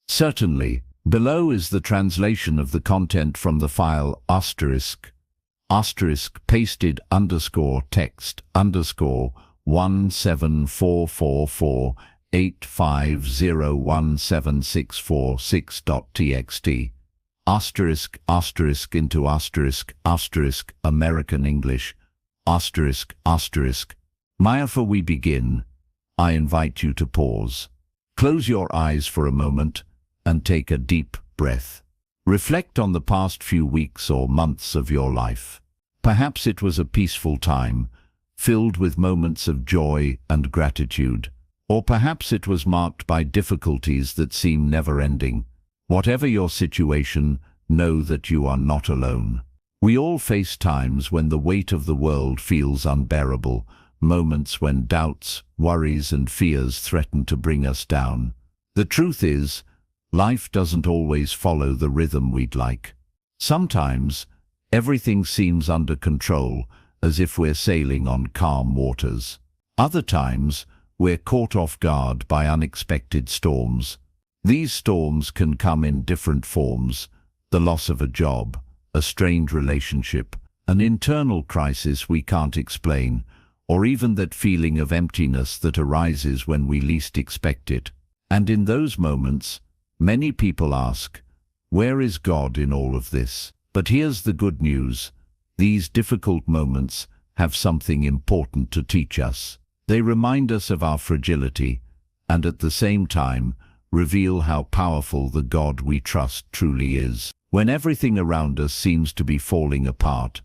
Certainly. Below is the translation of the content from the file pasted text 1744485017646.txt American English Before we begin, I invite you to pause. Close your eyes for a moment and take a deep breath. Reflect on the past few weeks or months of your life. Perhaps it was a peaceful time, filled with moments of joy and gratitude. Or perhaps it was marked by difficulties that seem never-ending. Whatever your situation, know that you are not alone. We all face times when the weight of the world feels unbearable, moments when doubts, worries, and fears threaten to bring us down. The truth is, life doesn't always follow the rhythm we'd like. Sometimes, everything seems under control, as if we're sailing on calm waters. Other times, we're caught off guard by unexpected storms. These storms can come in different forms: the loss of a job, a strained relationship, an internal crisis we can't explain, or even that feeling of emptiness that arises when we least expect it. And in those moments, many people ask, where is God in all of this? But here's the good news. These difficult moments have something important to teach us. They remind us of our fragility, and at the same time, reveal how powerful the God we trust truly is. When everything around us seems to be falling apart,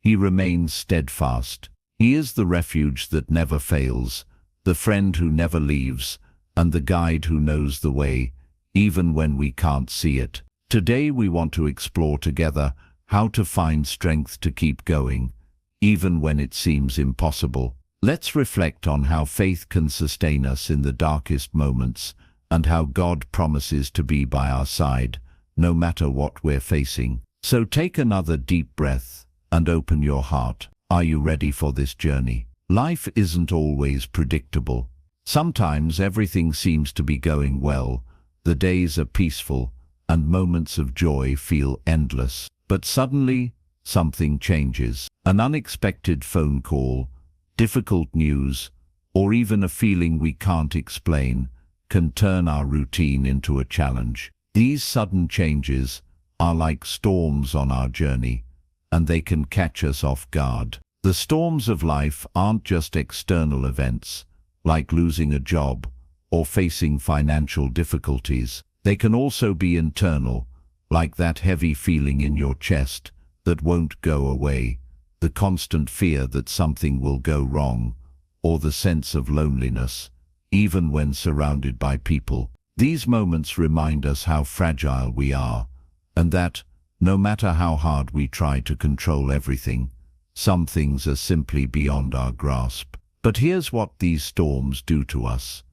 He remains steadfast. He is the refuge that never fails, the friend who never leaves, and the guide who knows the way, even when we can't see it. Today we want to explore together how to find strength to keep going, even when it seems impossible. Let's reflect on how faith can sustain us in the darkest moments, and how God promises to be by our side, no matter what we're facing. So take another deep breath and open your heart. Are you ready for this journey? Life isn't always predictable. Sometimes everything seems to be going well, the days are peaceful, and moments of joy feel endless. But suddenly, something changes. An unexpected phone call, difficult news, or even a feeling we can't explain can turn our routine into a challenge. These sudden changes are like storms on our journey, and they can catch us off guard. The storms of life aren't just external events, like losing a job or facing financial difficulties. They can also be internal, like that heavy feeling in your chest that won't go away, the constant fear that something will go wrong, or the sense of loneliness, even when surrounded by people. These moments remind us how fragile we are, and that, no matter how hard we try to control everything, some things are simply beyond our grasp. But here's what these storms do to us.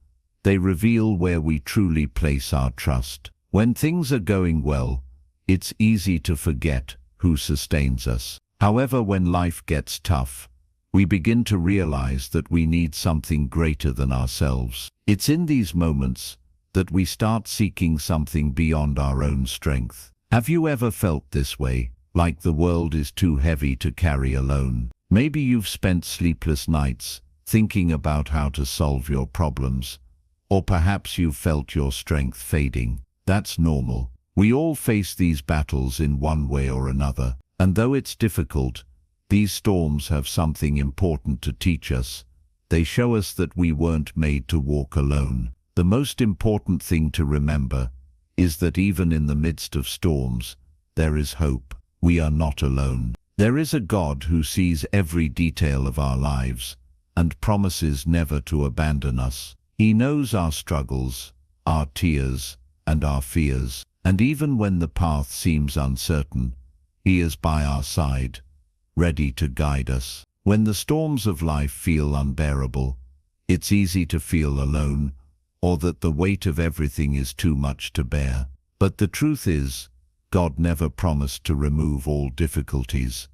They reveal where we truly place our trust. When things are going well, it's easy to forget who sustains us. However, when life gets tough, we begin to realize that we need something greater than ourselves. It's in these moments that we start seeking something beyond our own strength. Have you ever felt this way, like the world is too heavy to carry alone? Maybe you've spent sleepless nights thinking about how to solve your problems, or perhaps you've felt your strength fading. That's normal. We all face these battles in one way or another, and though it's difficult, these storms have something important to teach us. They show us that we weren't made to walk alone. The most important thing to remember is that even in the midst of storms, there is hope. We are not alone. There is a God who sees every detail of our lives and promises never to abandon us. He knows our struggles, our tears, and our fears. And even when the path seems uncertain, He is by our side, ready to guide us. When the storms of life feel unbearable, it's easy to feel alone, or that the weight of everything is too much to bear. But the truth is, God never promised to remove all difficulties.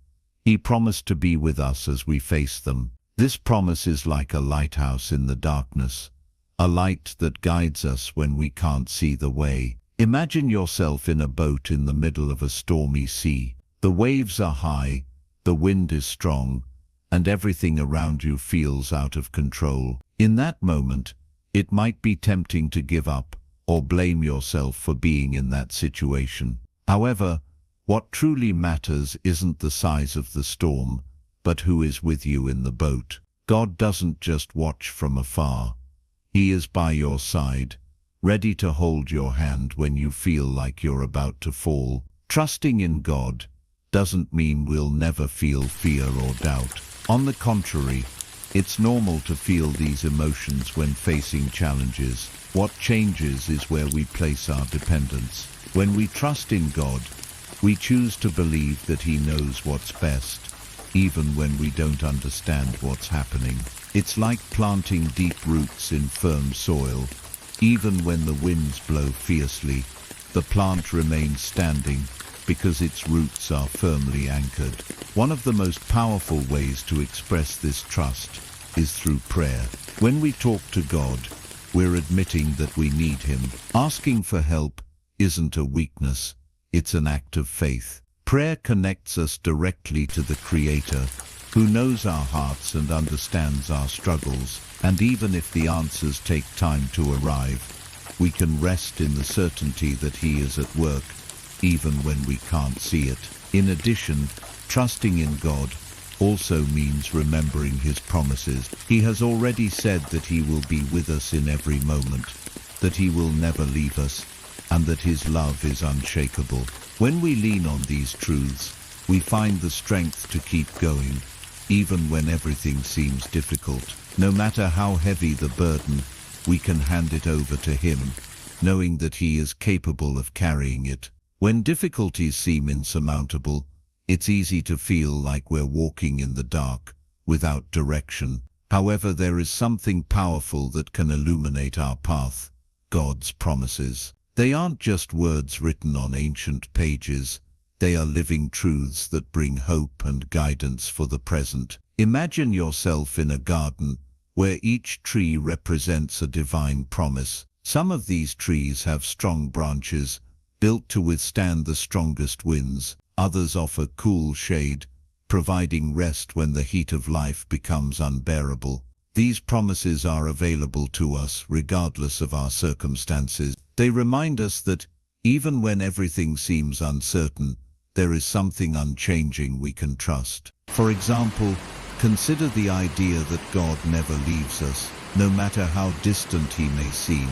He promised to be with us as we face them. This promise is like a lighthouse in the darkness, a light that guides us when we can't see the way. Imagine yourself in a boat in the middle of a stormy sea. The waves are high, the wind is strong, and everything around you feels out of control. In that moment, it might be tempting to give up or blame yourself for being in that situation. However, what truly matters isn't the size of the storm, but who is with you in the boat. God doesn't just watch from afar. He is by your side, ready to hold your hand when you feel like you're about to fall. Trusting in God doesn't mean we'll never feel fear or doubt. On the contrary, it's normal to feel these emotions when facing challenges. What changes is where we place our dependence. When we trust in God, we choose to believe that He knows what's best, even when we don't understand what's happening. It's like planting deep roots in firm soil. Even when the winds blow fiercely, the plant remains standing because its roots are firmly anchored. One of the most powerful ways to express this trust is through prayer. When we talk to God, we're admitting that we need Him. Asking for help isn't a weakness, it's an act of faith. Prayer connects us directly to the Creator, who knows our hearts and understands our struggles. And even if the answers take time to arrive, we can rest in the certainty that He is at work, even when we can't see it. In addition, trusting in God also means remembering His promises. He has already said that He will be with us in every moment, that He will never leave us, and that His love is unshakable. When we lean on these truths, we find the strength to keep going, even when everything seems difficult. No matter how heavy the burden, we can hand it over to Him, knowing that He is capable of carrying it. When difficulties seem insurmountable, it's easy to feel like we're walking in the dark, without direction. However, there is something powerful that can illuminate our path: God's promises. They aren't just words written on ancient pages. They are living truths that bring hope and guidance for the present. Imagine yourself in a garden where each tree represents a divine promise. Some of these trees have strong branches, built to withstand the strongest winds. Others offer cool shade, providing rest when the heat of life becomes unbearable. These promises are available to us regardless of our circumstances. They remind us that even when everything seems uncertain, there is something unchanging we can trust. For example, consider the idea that God never leaves us. No matter how distant He may seem,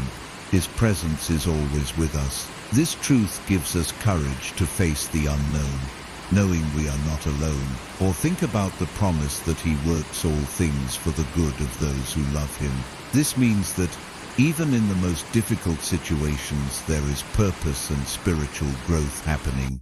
His presence is always with us. This truth gives us courage to face the unknown, knowing we are not alone. Or think about the promise that He works all things for the good of those who love Him. This means that even in the most difficult situations, there is purpose and spiritual growth happening,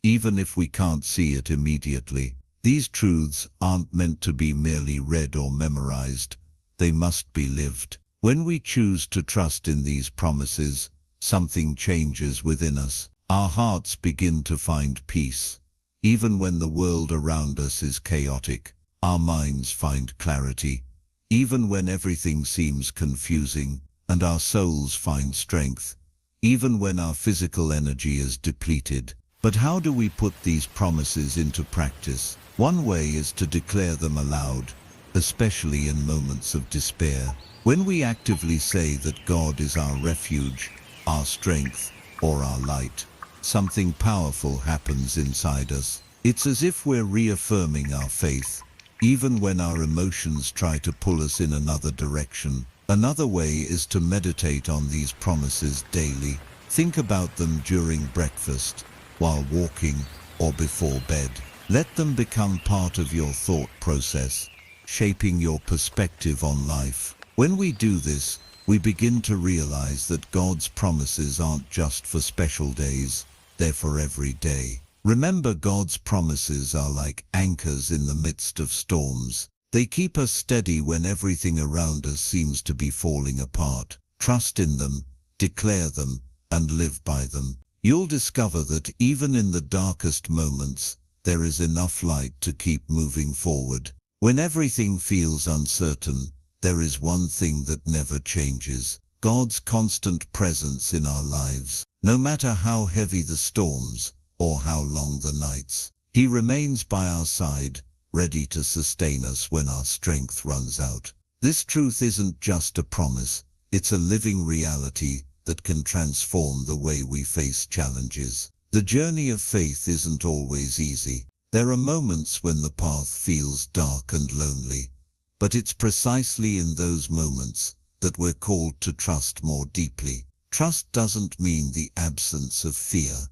even if we can't see it immediately. These truths aren't meant to be merely read or memorized. They must be lived. When we choose to trust in these promises, something changes within us. Our hearts begin to find peace. Even when the world around us is chaotic, our minds find clarity. Even when everything seems confusing, and our souls find strength. Even when our physical energy is depleted. But how do we put these promises into practice? One way is to declare them aloud, especially in moments of despair. When we actively say that God is our refuge, our strength, or our light, something powerful happens inside us. It's as if we're reaffirming our faith, even when our emotions try to pull us in another direction. Another way is to meditate on these promises daily. Think about them during breakfast, while walking, or before bed. Let them become part of your thought process, shaping your perspective on life. When we do this, we begin to realize that God's promises aren't just for special days, they're for every day. Remember, God's promises are like anchors in the midst of storms. They keep us steady when everything around us seems to be falling apart. Trust in them, declare them, and live by them. You'll discover that even in the darkest moments, there is enough light to keep moving forward. When everything feels uncertain, there is one thing that never changes: God's constant presence in our lives. No matter how heavy the storms or how long the nights, He remains by our side, ready to sustain us when our strength runs out. This truth isn't just a promise, it's a living reality that can transform the way we face challenges. The journey of faith isn't always easy. There are moments when the path feels dark and lonely, but it's precisely in those moments that we're called to trust more deeply. Trust doesn't mean the absence of fear.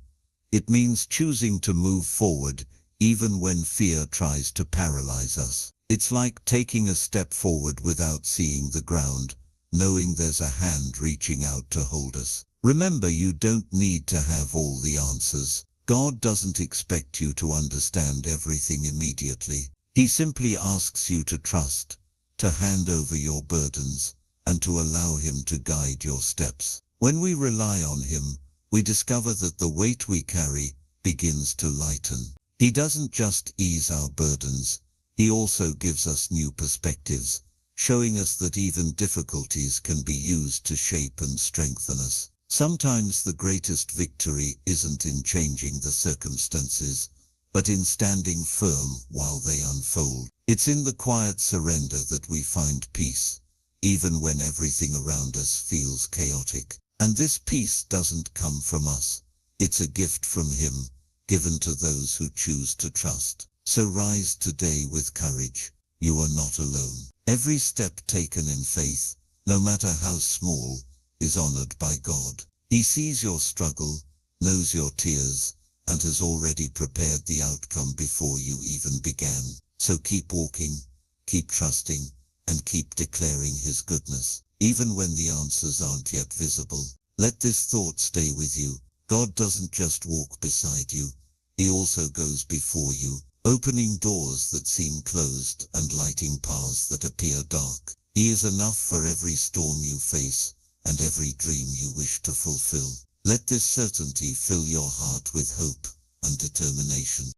It means choosing to move forward even when fear tries to paralyze us. It's like taking a step forward without seeing the ground, knowing there's a hand reaching out to hold us. Remember, you don't need to have all the answers. God doesn't expect you to understand everything immediately. He simply asks you to trust, to hand over your burdens, and to allow Him to guide your steps. When we rely on Him, we discover that the weight we carry begins to lighten. He doesn't just ease our burdens, He also gives us new perspectives, showing us that even difficulties can be used to shape and strengthen us. Sometimes the greatest victory isn't in changing the circumstances, but in standing firm while they unfold. It's in the quiet surrender that we find peace, even when everything around us feels chaotic. And this peace doesn't come from us. It's a gift from Him, given to those who choose to trust. So rise today with courage. You are not alone. Every step taken in faith, no matter how small, is honored by God. He sees your struggle, knows your tears, and has already prepared the outcome before you even began. So keep walking, keep trusting, and keep declaring His goodness, even when the answers aren't yet visible. Let this thought stay with you. God doesn't just walk beside you, He also goes before you, opening doors that seem closed and lighting paths that appear dark. He is enough for every storm you face and every dream you wish to fulfill. Let this certainty fill your heart with hope and determination.